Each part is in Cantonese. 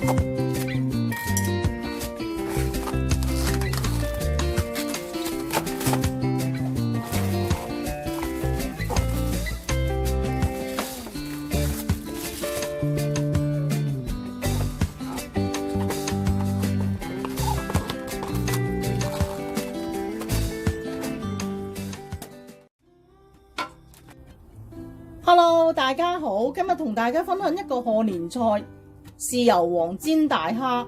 Hello， 大家好，今日同大家分享一個賀年菜——豉油黃煎大蝦。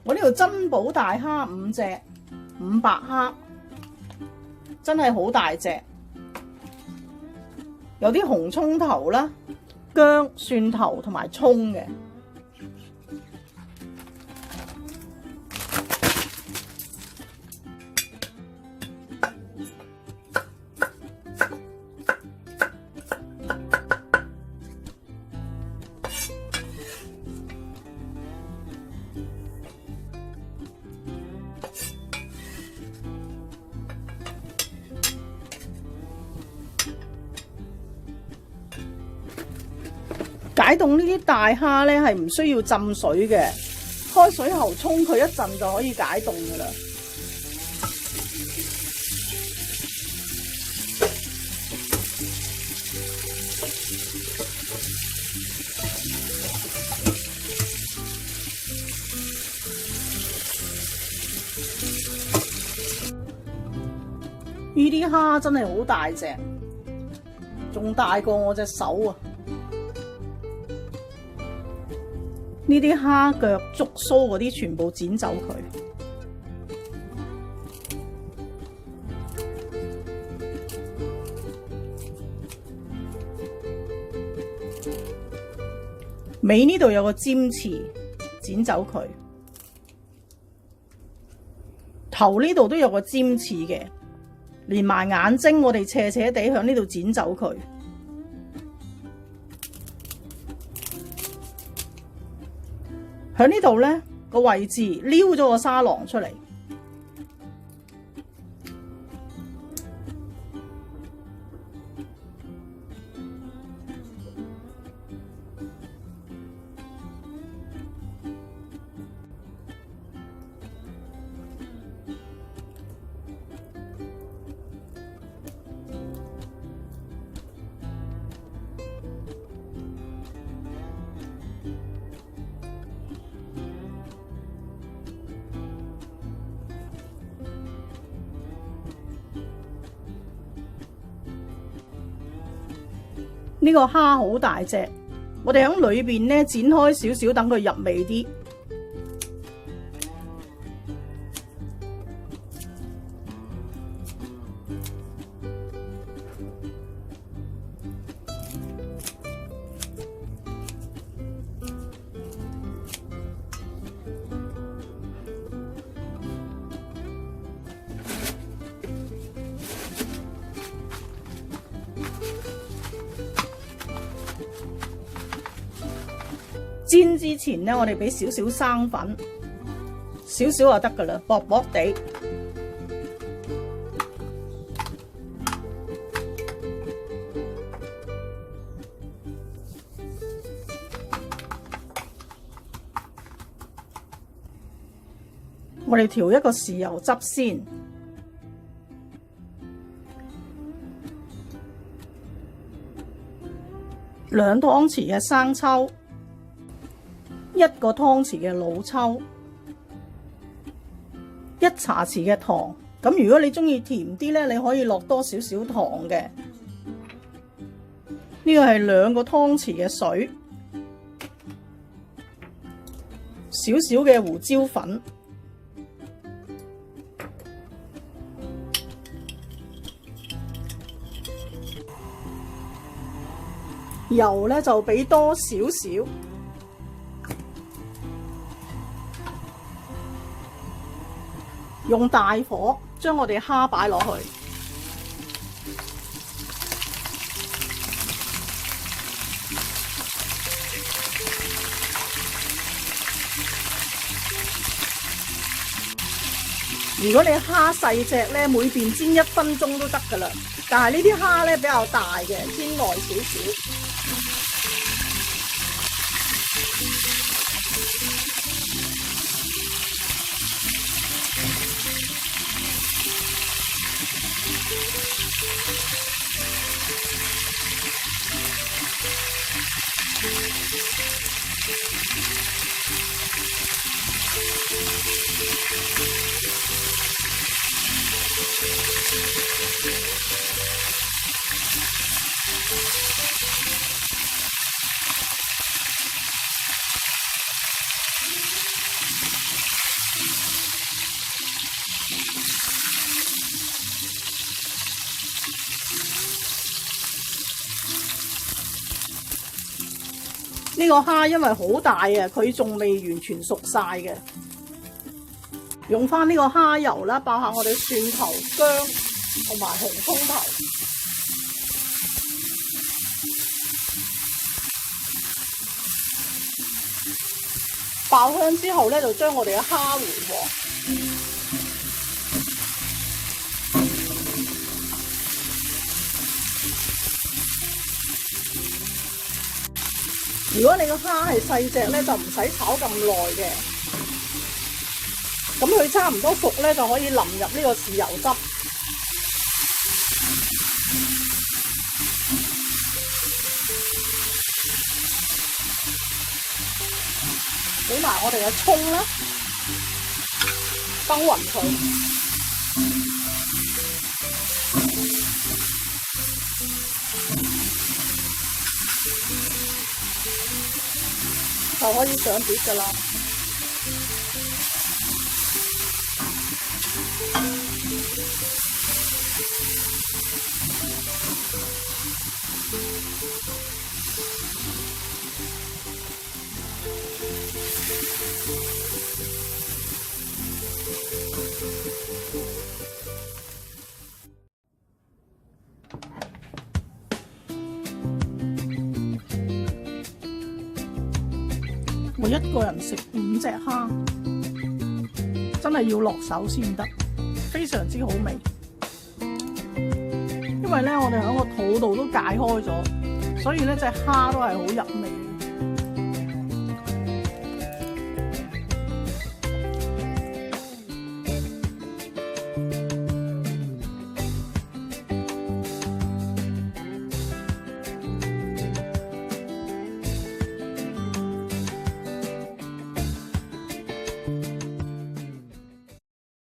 我呢度珍寶大蝦5隻，500克，真係好大隻。有啲紅葱頭啦、薑、蒜頭同埋葱嘅。解凍呢啲大蝦咧係唔需要浸水嘅，開水喉沖佢一陣就可以解凍噶啦。呢啲蝦真係好大隻，仲大過我隻手啊！呢啲蝦腳、觸鬚嗰啲全部剪走佢。尾呢度有個尖刺，剪走佢。頭呢度都有個尖刺嘅，連埋眼睛我哋斜斜地響呢度剪走佢。喺呢度呢個位置撩咗個沙囊出嚟，呢個蝦好大隻，我哋喺裏邊呢剪開少少，等佢入味啲。煎之前呢，我哋俾少少生粉，少少就得噶啦，薄薄地。我哋調一個豉油汁先，兩湯匙嘅生抽。1個湯匙嘅老抽，1茶匙嘅糖。咁如果你中意甜啲咧，你可以落多少少糖嘅。呢個係2個湯匙嘅水，少少嘅胡椒粉，油咧就俾多少少。用大火將我哋蝦擺落去，如果你蝦細隻咧，每邊煎1分鐘都得噶啦。但係呢啲蝦咧比較大嘅，煎耐少少。呢個蝦因為好大啊，佢仲未完全熟晒嘅。用翻呢個蝦油啦，爆下我哋蒜頭、薑同埋紅葱頭。爆香之後咧，就將我哋嘅蝦回鑊。如果你個蝦係細隻咧，就唔使炒咁耐嘅。咁佢差唔多熟咧，就可以淋入呢個豉油汁。俾埋我哋嘅葱啦，崩勻佢。就可以上碟㗎啦。我一個人食5隻蝦，真係要落手先得，非常之好味。因為咧，我哋喺個肚度都解開咗，所以咧隻蝦都係好入味。